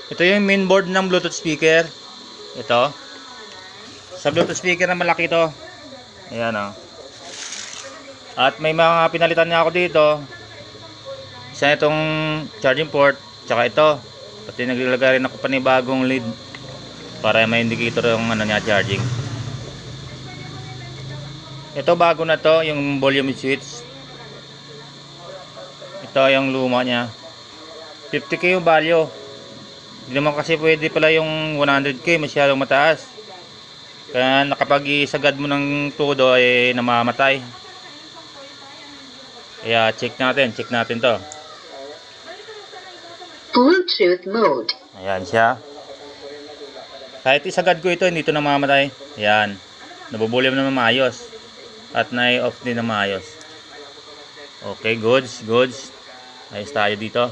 Ito yung mainboard ng Bluetooth speaker. Ito. Sa Bluetooth speaker na malaki to. Ayan o. At may mga pinalitan niya ako dito. Isa itong charging port. Tsaka ito. Pati naglalagay rin ako panibagong lead. Para may indicator yung ano niya, charging. Ito bago na to, yung volume switch. Ito yung luma niya. 50k yung value. Hindi naman kasi pwede pala yung 100k, masyadong mataas. Kaya nakapag-isagad mo ng todo ay namamatay. Kaya check natin to. Bluetooth mode. Ayan siya. Kahit isagad ko ito, hindi ito namamatay. Ayan. Nabubulim naman maayos. At na-off din na maayos. Okay, goods. Ayos tayo dito.